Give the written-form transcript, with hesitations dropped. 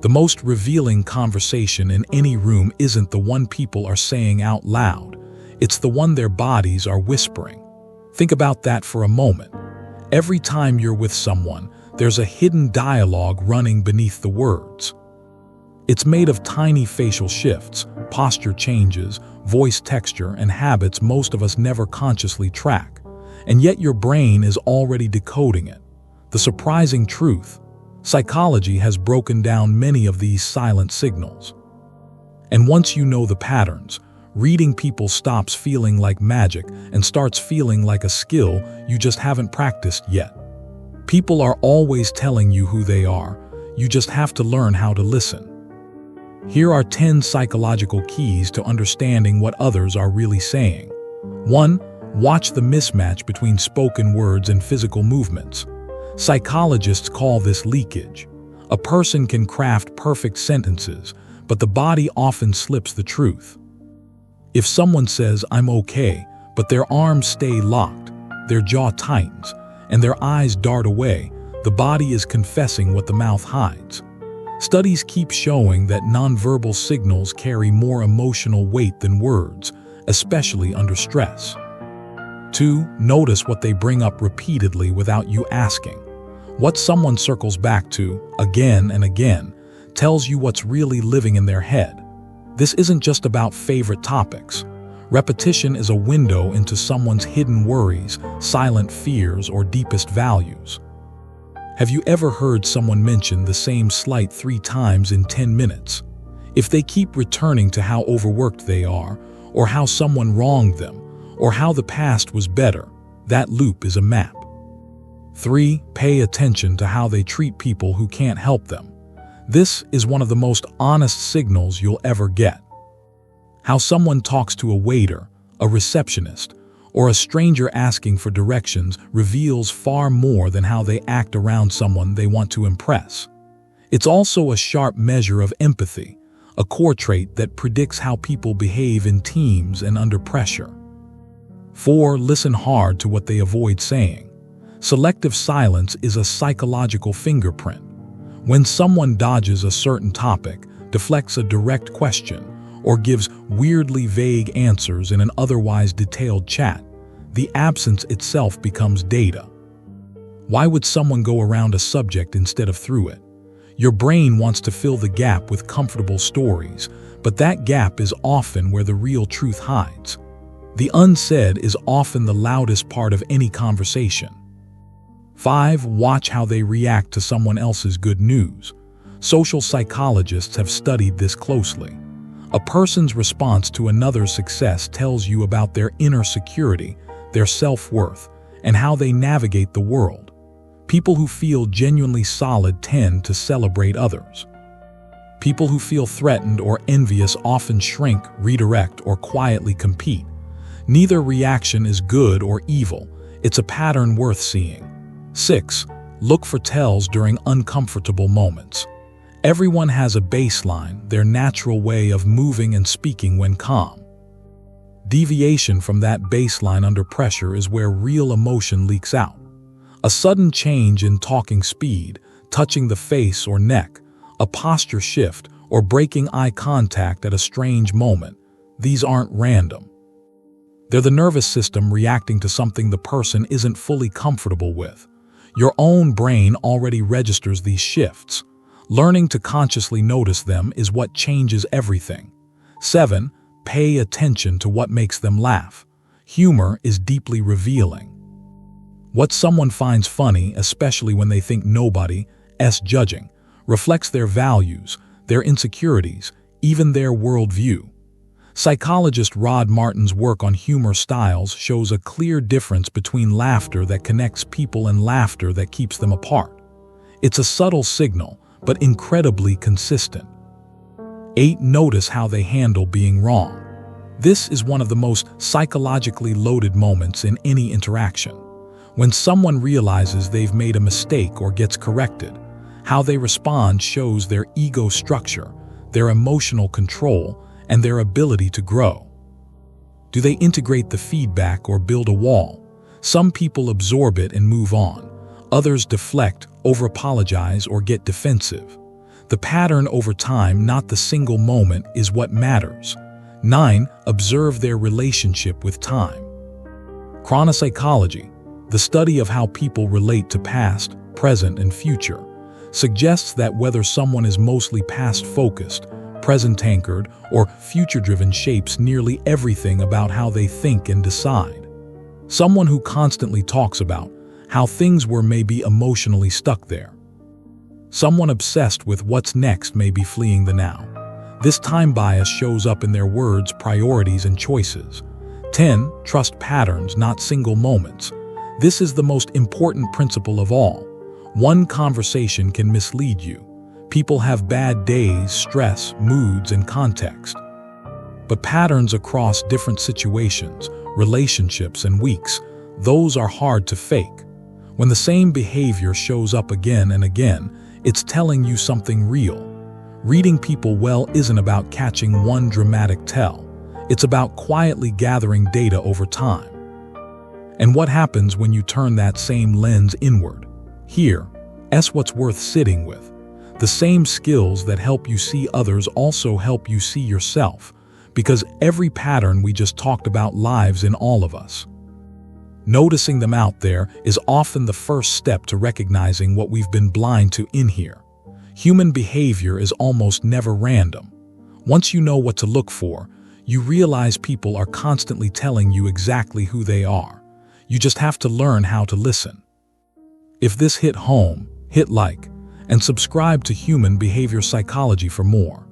The most revealing conversation in any room isn't the one people are saying out loud. It's the one their bodies are whispering. Think about that for a moment. Every time you're with someone, there's a hidden dialogue running beneath the words. It's made of tiny facial shifts, posture changes, voice texture, and habits most of us never consciously track. And yet your brain is already decoding it. The surprising truth: psychology has broken down many of these silent signals. And once you know the patterns, reading people stops feeling like magic and starts feeling like a skill you just haven't practiced yet. People are always telling you who they are. You just have to learn how to listen. Here are 10 psychological keys to understanding what others are really saying. 1. Watch the mismatch between spoken words and physical movements. Psychologists call this leakage. A person can craft perfect sentences, but the body often slips the truth. If someone says, "I'm okay," but their arms stay locked, their jaw tightens, and their eyes dart away, the body is confessing what the mouth hides. Studies keep showing that nonverbal signals carry more emotional weight than words, especially under stress. 2. Notice what they bring up repeatedly without you asking. What someone circles back to, again and again, tells you what's really living in their head. This isn't just about favorite topics. Repetition is a window into someone's hidden worries, silent fears, or deepest values. Have you ever heard someone mention the same slight 3 times in 10 minutes? If they keep returning to how overworked they are, or how someone wronged them, or how the past was better, that loop is a map. 3. Pay attention to how they treat people who can't help them. This is one of the most honest signals you'll ever get. How someone talks to a waiter, a receptionist, or a stranger asking for directions reveals far more than how they act around someone they want to impress. It's also a sharp measure of empathy, a core trait that predicts how people behave in teams and under pressure. 4. Listen hard to what they avoid saying. Selective silence is a psychological fingerprint. When someone dodges a certain topic, deflects a direct question, or gives weirdly vague answers in an otherwise detailed chat, the absence itself becomes data. Why would someone go around a subject instead of through it? Your brain wants to fill the gap with comfortable stories, but that gap is often where the real truth hides. The unsaid is often the loudest part of any conversation. 5. Watch how they react to someone else's good news. Social psychologists have studied this closely. A person's response to another's success tells you about their inner security, their self-worth, and how they navigate the world. People who feel genuinely solid tend to celebrate others. People who feel threatened or envious often shrink, redirect, or quietly compete. Neither reaction is good or evil. It's a pattern worth seeing. 6. Look for tells during uncomfortable moments. Everyone has a baseline, their natural way of moving and speaking when calm. Deviation from that baseline under pressure is where real emotion leaks out. A sudden change in talking speed, touching the face or neck, a posture shift, or breaking eye contact at a strange moment. These aren't random. They're the nervous system reacting to something the person isn't fully comfortable with. Your own brain already registers these shifts. Learning to consciously notice them is what changes everything. 7. Pay attention to what makes them laugh. Humor is deeply revealing. What someone finds funny, especially when they think nobody's judging, reflects their values, their insecurities, even their worldview. Psychologist Rod Martin's work on humor styles shows a clear difference between laughter that connects people and laughter that keeps them apart. It's a subtle signal, but incredibly consistent. 8. Notice how they handle being wrong. This is one of the most psychologically loaded moments in any interaction. When someone realizes they've made a mistake or gets corrected, how they respond shows their ego structure, their emotional control, and their ability to grow. Do they integrate the feedback or build a wall? Some people absorb it and move on. Others deflect, over-apologize, or get defensive. The pattern over time, not the single moment, is what matters. 9. Observe their relationship with time. Chronopsychology, the study of how people relate to past, present, and future, suggests that whether someone is mostly past-focused, present-anchored, or future-driven shapes nearly everything about how they think and decide. Someone who constantly talks about how things were may be emotionally stuck there. Someone obsessed with what's next may be fleeing the now. This time bias shows up in their words, priorities, and choices. 10. Trust patterns, not single moments. This is the most important principle of all. One conversation can mislead you. People have bad days, stress, moods, and context. But patterns across different situations, relationships, and weeks, those are hard to fake. When the same behavior shows up again and again, it's telling you something real. Reading people well isn't about catching one dramatic tell. It's about quietly gathering data over time. And what happens when you turn that same lens inward? Here's what's worth sitting with. The same skills that help you see others also help you see yourself, because every pattern we just talked about lives in all of us. Noticing them out there is often the first step to recognizing what we've been blind to in here. Human behavior is almost never random. Once you know what to look for, you realize people are constantly telling you exactly who they are. You just have to learn how to listen. If this hit home, hit like, and subscribe to Human Behavior Psychology for more.